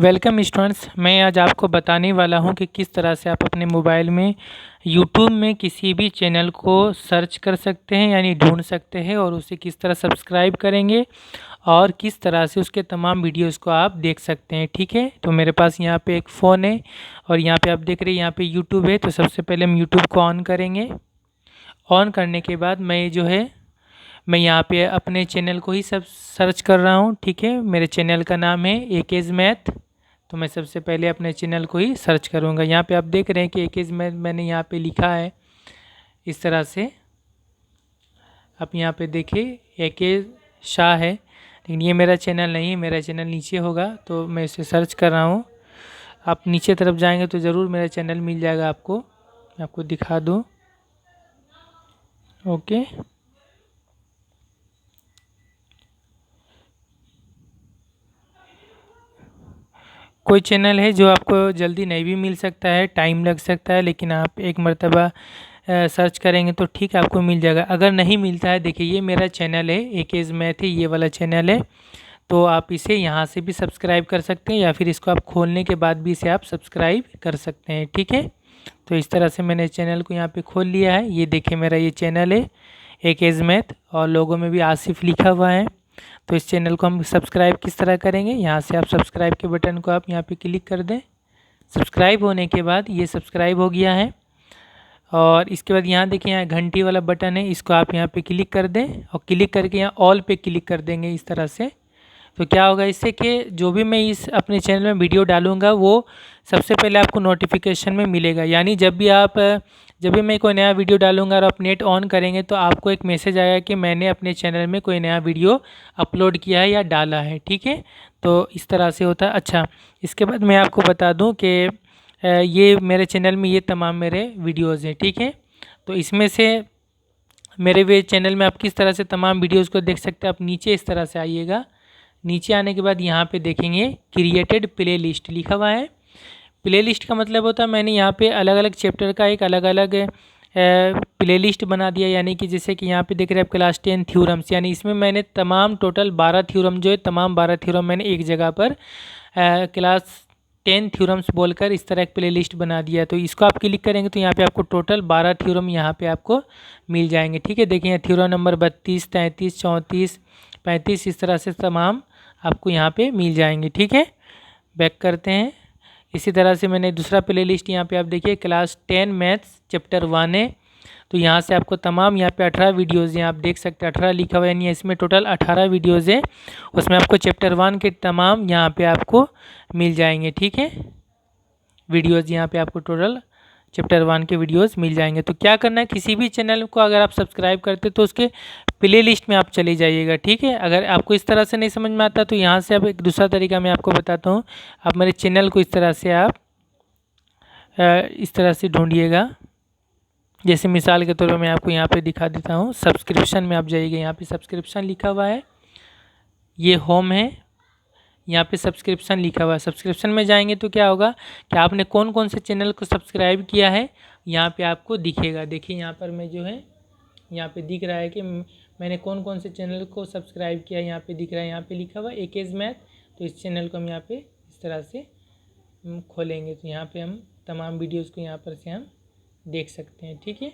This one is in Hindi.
Welcome students. मैं आज आपको बताने वाला हूं कि किस तरह से आप अपने मोबाइल में यूट्यूब में किसी भी चैनल को सर्च कर सकते हैं, यानी ढूंढ सकते हैं, और उसे किस तरह सब्सक्राइब करेंगे और किस तरह से उसके तमाम वीडियोस को आप देख सकते हैं। ठीक है, तो मेरे पास यहाँ पे एक फ़ोन है और यहाँ पे आप देख रहे हैं यहाँ पे यूट्यूब है। तो सबसे पहले हम यूट्यूब को ऑन करेंगे। ऑन करने के बाद मैं यहाँ पे अपने चैनल को ही सब सर्च कर रहा हूँ। ठीक है, मेरे चैनल का नाम है एकेज मैथ। तो मैं सबसे पहले अपने चैनल को ही सर्च करूँगा। यहाँ पे आप देख रहे हैं कि एकेज मैथ मैंने यहाँ पे लिखा है इस तरह से। आप यहाँ पे देखिए एकेज शाह है, लेकिन ये मेरा चैनल नहीं है, मेरा चैनल नीचे होगा। तो मैं इसे सर्च कर रहा हूँ। आप नीचे तरफ जाएंगे तो ज़रूर मेरा चैनल मिल जाएगा आपको। मैं आपको दिखा दूँ। ओके, कोई चैनल है जो आपको जल्दी नहीं भी मिल सकता है, टाइम लग सकता है, लेकिन आप एक मर्तबा सर्च करेंगे तो ठीक है आपको मिल जाएगा। अगर नहीं मिलता है, देखिए ये मेरा चैनल है एकेज मैथ है, ये वाला चैनल है। तो आप इसे यहाँ से भी सब्सक्राइब कर सकते हैं, या फिर इसको आप खोलने के बाद भी इसे आप सब्सक्राइब कर सकते हैं। ठीक है, तो इस तरह से मैंने चैनल को यहाँ पे खोल लिया है। ये देखिए मेरा ये चैनल है एकेज मैथ, और लोगों में भी आसिफ लिखा हुआ है। तो इस चैनल को हम सब्सक्राइब किस तरह करेंगे, यहाँ से आप सब्सक्राइब के बटन को आप यहाँ पे क्लिक कर दें। सब्सक्राइब होने के बाद ये सब्सक्राइब हो गया है, और इसके बाद यहाँ देखिए यहाँ घंटी वाला बटन है, इसको आप यहाँ पे क्लिक कर दें, और क्लिक करके यहाँ ऑल पे क्लिक कर देंगे इस तरह से। तो क्या होगा इससे कि जो भी मैं इस अपने चैनल में वीडियो डालूँगा वो सबसे पहले आपको नोटिफिकेशन में मिलेगा। यानी जब भी मैं कोई नया वीडियो डालूँगा और आप नेट ऑन करेंगे तो आपको एक मैसेज आएगा कि मैंने अपने चैनल में कोई नया वीडियो अपलोड किया है या डाला है। ठीक है, तो इस तरह से होता है। अच्छा, इसके बाद मैं आपको बता दूं कि ये मेरे चैनल में ये तमाम मेरे वीडियोज़ हैं। ठीक है, तो इसमें से मेरे वे चैनल में आप किस तरह से तमाम वीडियोज़ को देख सकते हैं। आप नीचे इस तरह से आइएगा। नीचे आने के बाद यहाँ पे देखेंगे क्रिएटेड प्ले लिस्ट लिखा हुआ है। प्ले लिस्ट का मतलब होता है मैंने यहाँ पे अलग अलग चैप्टर का एक अलग अलग प्ले लिस्ट बना दिया। यानी कि जैसे कि यहाँ पे देख रहे हैं आप क्लास 10 थ्योरम्स, यानी इसमें मैंने तमाम टोटल 12 थ्योरम जो है, तमाम 12 थ्योरम मैंने एक जगह पर क्लास 10 थ्योरम्स बोलकर इस तरह एक प्ले लिस्ट बना दिया। तो इसको आप क्लिक करेंगे तो यहाँ पे आपको टोटल 12 थ्योरम यहाँ पे आपको मिल जाएंगे। ठीक है, देखिए थ्योरम नंबर 32, 33, 34, 35 इस तरह से तमाम आपको यहाँ पे मिल जाएंगे। ठीक है, बैक करते हैं। इसी तरह से मैंने दूसरा प्ले लिस्ट यहाँ पे आप देखिए क्लास 10 मैथ्स चैप्टर 1 है। तो यहाँ से आपको तमाम यहाँ पे 18 वीडियोज़ हैं, आप देख सकते हैं 18 लिखा हुआ है, यानी इसमें टोटल 18 वीडियोज़ है। उसमें आपको चैप्टर 1 के तमाम यहाँ पे आपको मिल जाएंगे। ठीक है, वीडियोज़ यहाँ पे आपको टोटल चैप्टर 1 के वीडियोस मिल जाएंगे। तो क्या करना है, किसी भी चैनल को अगर आप सब्सक्राइब करते तो उसके प्ले लिस्ट में आप चले जाइएगा। ठीक है, अगर आपको इस तरह से नहीं समझ में आता तो यहाँ से अब एक दूसरा तरीका मैं आपको बताता हूँ। आप मेरे चैनल को इस तरह से आप इस तरह से ढूंढिएगा। जैसे मिसाल के तौर पर मैं आपको यहाँ पे दिखा देता हूँ। सब्सक्रिप्शन में आप जाइएगा, यहाँ पे सब्सक्रिप्शन लिखा हुआ है, ये होम है, यहाँ पे सब्सक्रिप्शन लिखा हुआ है। सब्सक्रिप्शन में जाएंगे तो क्या होगा कि आपने कौन कौन से चैनल को सब्सक्राइब किया है यहाँ पे आपको दिखेगा। देखिए यहाँ पर मैं जो है यहाँ पे दिख रहा है कि मैंने कौन कौन से चैनल को सब्सक्राइब किया, यहाँ पे दिख रहा है, यहाँ पे लिखा हुआ एकेज मैथ। तो इस चैनल को हम यहाँ पे इस तरह से खोलेंगे तो यहाँ पे हम तमाम वीडियोज़ को यहाँ पर से हम देख सकते हैं। ठीक है।